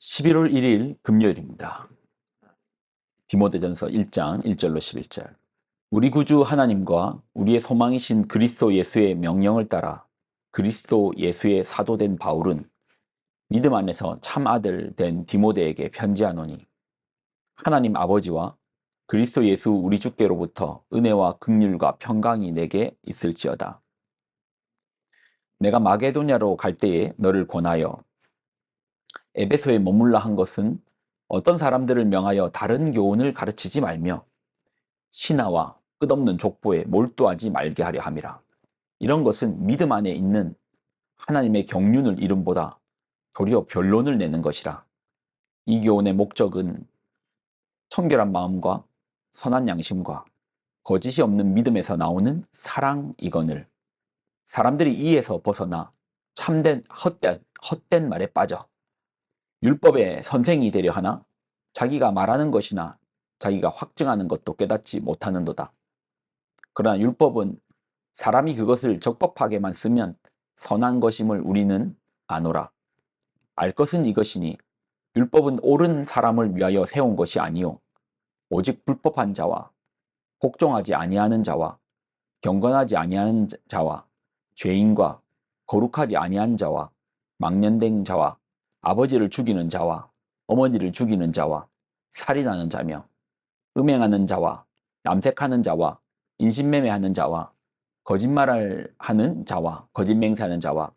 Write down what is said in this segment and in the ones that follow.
11월 1일 금요일입니다. 디모데전서 1장 1절로 11절. 우리 구주 하나님과 우리의 소망이신 그리스도 예수의 명령을 따라 그리스도 예수의 사도된 바울은 믿음 안에서 참 아들 된 디모데에게 편지하노니, 하나님 아버지와 그리스도 예수 우리 주께로부터 은혜와 긍휼과 평강이 내게 있을지어다. 내가 마게도냐로 갈 때에 너를 권하여 에베소에 머물라 한 것은 어떤 사람들을 명하여 다른 교훈을 가르치지 말며 신하와 끝없는 족보에 몰두하지 말게 하려 함이라. 이런 것은 믿음 안에 있는 하나님의 경륜을 이름보다 도리어 변론을 내는 것이라. 이 교훈의 목적은 청결한 마음과 선한 양심과 거짓이 없는 믿음에서 나오는 사랑이거늘 사람들이 이에서 벗어나 참된 헛된 말에 빠져 율법의 선생이 되려 하나 자기가 말하는 것이나 자기가 확증하는 것도 깨닫지 못하는도다. 그러나 율법은 사람이 그것을 적법하게만 쓰면 선한 것임을 우리는 아노라. 알 것은 이것이니 율법은 옳은 사람을 위하여 세운 것이 아니요 오직 불법한 자와 복종하지 아니하는 자와 경건하지 아니하는 자와 죄인과 거룩하지 아니한 자와 망년된 자와 아버지를 죽이는 자와 어머니를 죽이는 자와 살인하는 자며 음행하는 자와 남색하는 자와 인신매매하는 자와 거짓말을 하는 자와 거짓맹세하는 자와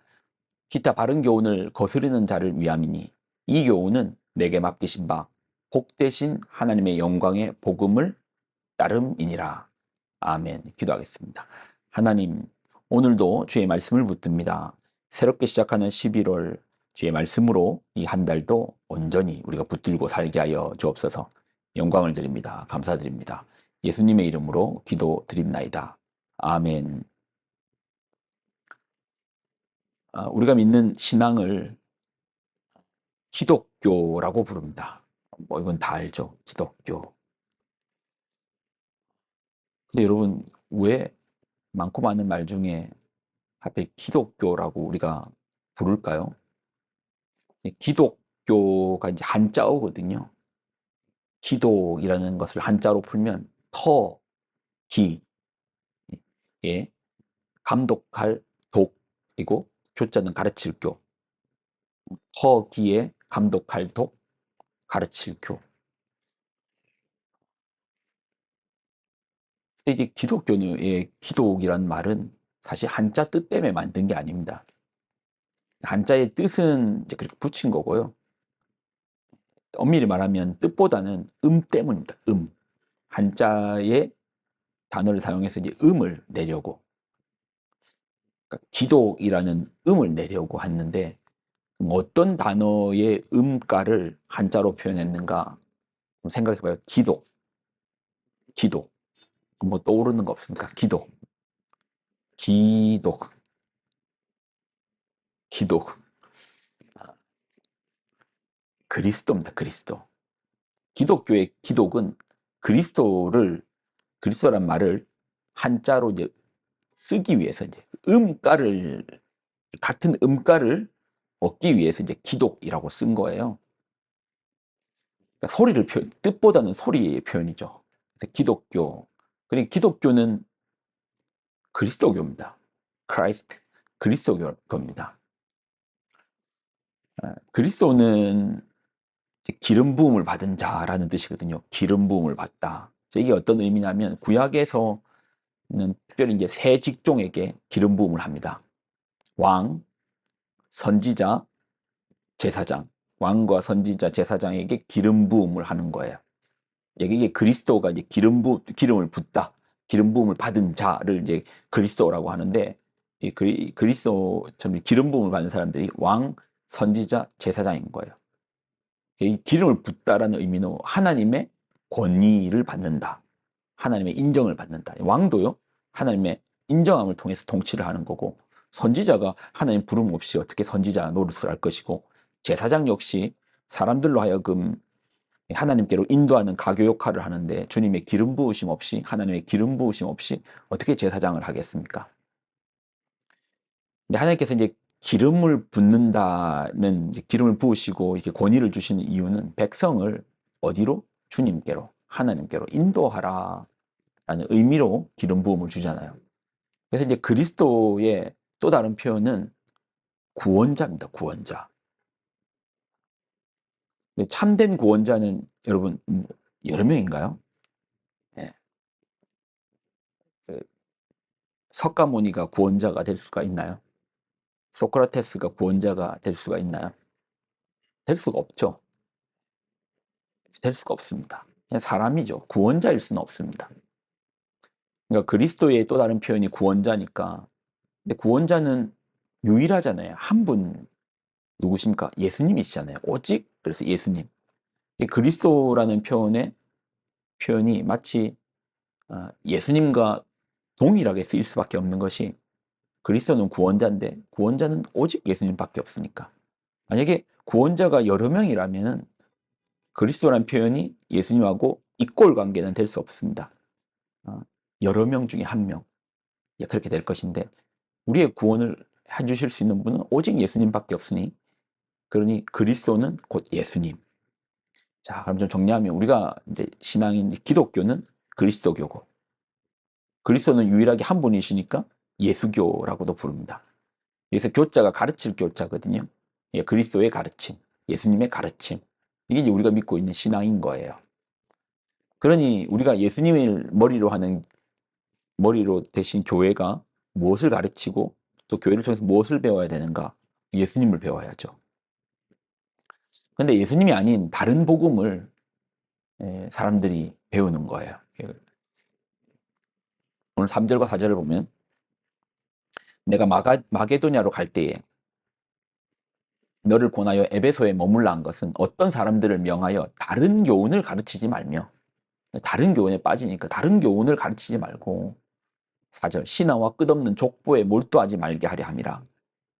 기타 바른 교훈을 거스르는 자를 위함이니, 이 교훈은 내게 맡기신 바 복되신 하나님의 영광의 복음을 따름이니라. 아멘. 기도하겠습니다. 하나님, 오늘도 주의 말씀을 붙듭니다. 새롭게 시작하는 11월 주의 말씀으로 이 한 달도 온전히 우리가 붙들고 살게 하여 주옵소서. 영광을 드립니다. 감사드립니다. 예수님의 이름으로 기도드립나이다. 아멘. 우리가 믿는 신앙을 기독교라고 부릅니다. 이건 다 알죠. 기독교. 근데 여러분, 왜 많고 많은 말 중에 하필 기독교라고 우리가 부를까요? 기독교가 이제 한자어거든요. 기독이라는 것을 한자로 풀면 기, 예, 감독할 독이고, 교자는 가르칠 교. 기에 감독할 독, 가르칠 교. 근데 이제 기독교의 기독이란 말은 사실 한자 뜻 때문에 만든 게 아닙니다. 한자의 뜻은 이제 그렇게 붙인 거고요. 엄밀히 말하면 뜻보다는 때문입니다. 한자의 단어를 사용해서 이제 음을 내려고. 그러니까 기독이라는 음을 내려고 했는데, 어떤 단어의 음가를 한자로 표현했는가 생각해봐요. 기독. 뭐 떠오르는 거 없습니까? 기독. 그리스도입니다. 그리스도. 기독교의 기독은 그리스도란 말을 한자로 이제 쓰기 위해서 이제 같은 음가를 얻기 위해서 이제 기독이라고 쓴 거예요. 그러니까 뜻보다는 소리의 표현이죠. 그래서 기독교. 그리고 기독교는 그리스도교입니다. 그리스도교입니다. 그리스도는 기름 부음을 받은 자라는 뜻이거든요. 기름 부음을 받다. 이게 어떤 의미냐면, 구약에서는 특별히 이제 세 직종에게 기름 부음을 합니다. 왕, 선지자, 제사장. 왕과 선지자, 제사장에게 기름 부음을 하는 거예요. 이게 그리스도가 이제 기름을 붓다, 기름 부음을 받은 자를 이제 그리스도라고 하는데, 이 그리스도처럼 기름 부음을 받는 사람들이 왕, 선지자, 제사장인 거예요. 이 기름을 붓다라는 의미는 하나님의 권위를 받는다, 하나님의 인정을 받는다. 왕도요, 하나님의 인정함을 통해서 통치를 하는 거고, 선지자가 하나님 부름 없이 어떻게 선지자 노릇을 할 것이고, 제사장 역시 사람들로 하여금 하나님께로 인도하는 가교 역할을 하는데, 주님의 기름 부으심 없이, 하나님의 기름 부으심 없이 어떻게 제사장을 하겠습니까? 근데 하나님께서 이제 기름을 붓는다는, 기름을 부으시고 이렇게 권위를 주시는 이유는 백성을 어디로? 주님께로, 하나님께로 인도하라 라는 의미로 기름 부음을 주잖아요. 그래서 이제 그리스도의 또 다른 표현은 구원자입니다. 구원자. 근데 참된 구원자는 여러분 여러 명인가요? 예. 그 석가모니가 구원자가 될 수가 있나요? 소크라테스가 구원자가 될 수가 있나요? 될 수가 없죠. 될 수가 없습니다. 그냥 사람이죠. 구원자일 수는 없습니다. 그러니까 그리스도의 또 다른 표현이 구원자니까. 근데 구원자는 유일하잖아요. 한 분 누구십니까? 예수님이시잖아요. 오직 그래서 예수님. 그리스도라는 표현이 마치 예수님과 동일하게 쓰일 수밖에 없는 것이, 그리스도는 구원자인데 구원자는 오직 예수님밖에 없으니까. 만약에 구원자가 여러 명이라면은 그리스도라는 표현이 예수님하고 이꼴 관계는 될 수 없습니다. 여러 명 중에 한 명. 그렇게 될 것인데, 우리의 구원을 해주실 수 있는 분은 오직 예수님밖에 없으니, 그러니 그리스도는 곧 예수님. 자, 그럼 좀 정리하면, 우리가 이제 신앙인 기독교는 그리스도교고, 그리스도는 유일하게 한 분이시니까 예수교라고도 부릅니다. 여기서 교자가 가르칠 교자거든요. 그리스도의 가르침, 예수님의 가르침. 이게 이제 우리가 믿고 있는 신앙인 거예요. 그러니 우리가 예수님을 머리로 대신 교회가 무엇을 가르치고 또 교회를 통해서 무엇을 배워야 되는가? 예수님을 배워야죠. 그런데 예수님이 아닌 다른 복음을 사람들이 배우는 거예요. 오늘 3절과 4절을 보면, 내가 마게도냐로 갈 때에 너를 권하여 에베소에 머물라 한 것은 어떤 사람들을 명하여 다른 교훈을 가르치지 말며, 다른 교훈에 빠지니까 다른 교훈을 가르치지 말고, 4절, 신화와 끝없는 족보에 몰두하지 말게 하려 함이라.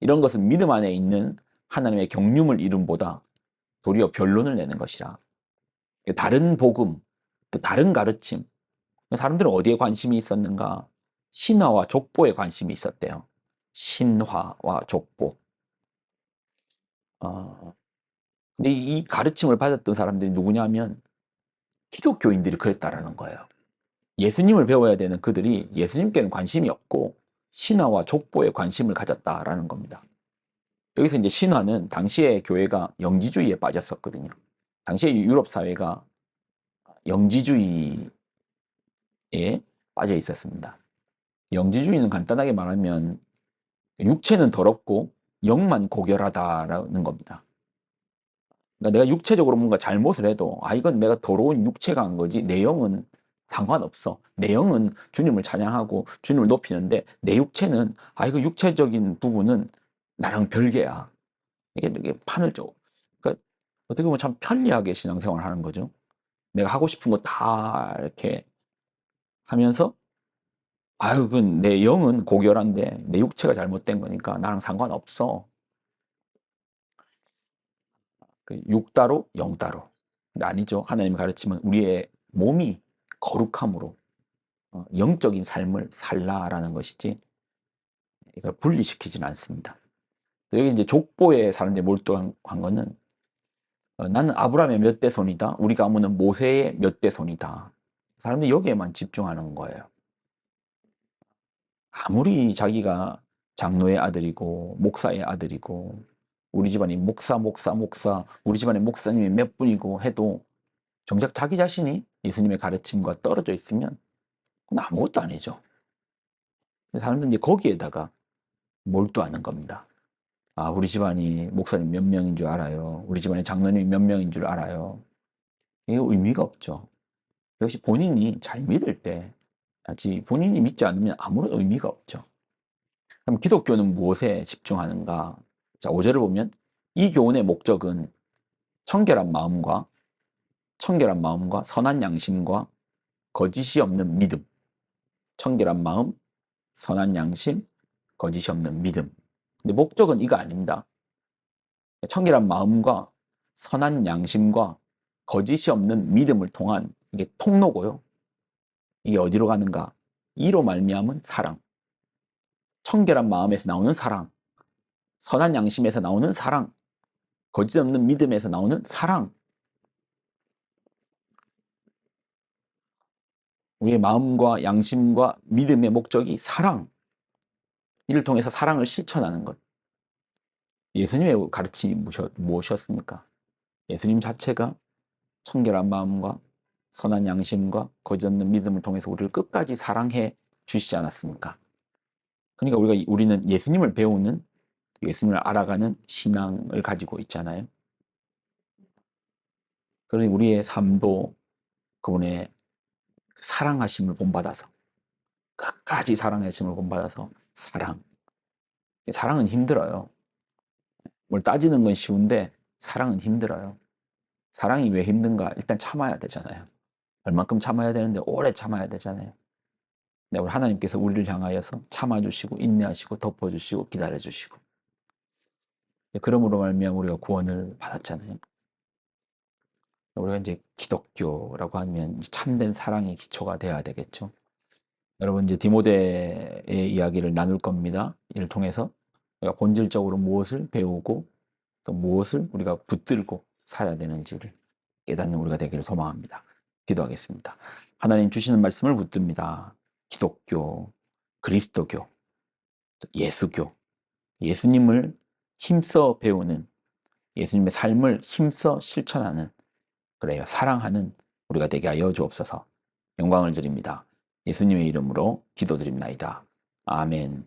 이런 것은 믿음 안에 있는 하나님의 경륜을 이름보다 도리어 변론을 내는 것이라. 다른 복음, 또 다른 가르침. 사람들은 어디에 관심이 있었는가? 신화와 족보에 관심이 있었대요. 신화와 족보. 근데 이 가르침을 받았던 사람들이 누구냐면 기독교인들이 그랬다라는 거예요. 예수님을 배워야 되는 그들이 예수님께는 관심이 없고 신화와 족보에 관심을 가졌다라는 겁니다. 여기서 이제 신화는 당시의 교회가 영지주의에 빠졌었거든요. 당시의 유럽 사회가 영지주의에 빠져 있었습니다. 영지주의는 간단하게 말하면 육체는 더럽고 영만 고결하다라는 겁니다. 그러니까 내가 육체적으로 뭔가 잘못을 해도 이건 내가 더러운 육체가 한 거지 내 영은 상관없어. 내 영은 주님을 찬양하고 주님을 높이는데 내 육체는 이거 육체적인 부분은 나랑 별개야. 이게 판을 줘. 그러니까 어떻게 보면 참 편리하게 신앙생활을 하는 거죠. 내가 하고 싶은 거 다 이렇게 하면서 그건 내 영은 고결한데 내 육체가 잘못된 거니까 나랑 상관없어. 육다로 영다로. 근데 아니죠. 하나님 가르치면 우리의 몸이 거룩함으로 영적인 삶을 살라라는 것이지 이걸 분리시키지는 않습니다. 여기 이제 족보에 사람들이 몰두한 거는 나는 아브라함의 몇 대 손이다. 우리 가문은 모세의 몇 대 손이다. 사람들이 여기에만 집중하는 거예요. 아무리 자기가 장로의 아들이고 목사의 아들이고 우리 집안이 목사, 우리 집안에 목사님이 몇 분이고 해도 정작 자기 자신이 예수님의 가르침과 떨어져 있으면 그건 아무것도 아니죠. 사람들은 이제 거기에다가 몰두하는 겁니다. 우리 집안이 목사님 몇 명인 줄 알아요. 우리 집안에 장로님이 몇 명인 줄 알아요. 이게 의미가 없죠. 역시 본인이 잘 믿을 때, 본인이 믿지 않으면 아무런 의미가 없죠. 그럼 기독교는 무엇에 집중하는가? 자, 5절을 보면 이 교훈의 목적은 청결한 마음과 선한 양심과 거짓이 없는 믿음. 청결한 마음, 선한 양심, 거짓이 없는 믿음. 근데 목적은 이거 아닙니다. 청결한 마음과 선한 양심과 거짓이 없는 믿음을 통한 이게 통로고요. 이게 어디로 가는가? 이로 말미암은 사랑. 청결한 마음에서 나오는 사랑. 선한 양심에서 나오는 사랑, 거짓 없는 믿음에서 나오는 사랑, 우리의 마음과 양심과 믿음의 목적이 사랑, 이를 통해서 사랑을 실천하는 것. 예수님의 가르침이 무엇이었습니까? 예수님 자체가 청결한 마음과 선한 양심과 거짓 없는 믿음을 통해서 우리를 끝까지 사랑해 주시지 않았습니까? 그러니까 우리는 예수님을 배우는, 예수님을 알아가는 신앙을 가지고 있잖아요. 그러니 우리의 삶도 그분의 사랑하심을 본받아서, 끝까지 사랑하심을 본받아서 사랑은 힘들어요. 뭘 따지는 건 쉬운데 사랑은 힘들어요. 사랑이 왜 힘든가? 일단 참아야 되잖아요. 얼만큼 참아야 되는데 오래 참아야 되잖아요. 근데 우리 하나님께서 우리를 향하여서 참아주시고 인내하시고 덮어주시고 기다려주시고, 그러므로 말미암아 우리가 구원을 받았잖아요. 우리가 이제 기독교라고 하면 참된 사랑의 기초가 되어야 되겠죠. 여러분, 이제 디모데의 이야기를 나눌 겁니다. 이를 통해서 우리가 본질적으로 무엇을 배우고 또 무엇을 우리가 붙들고 살아야 되는지를 깨닫는 우리가 되기를 소망합니다. 기도하겠습니다. 하나님 주시는 말씀을 붙듭니다. 기독교, 그리스도교, 예수교, 예수님을 힘써 배우는, 예수님의 삶을 힘써 실천하는, 그래요, 사랑하는 우리가 되게 하여 주옵소서. 영광을 드립니다. 예수님의 이름으로 기도드립나이다. 아멘.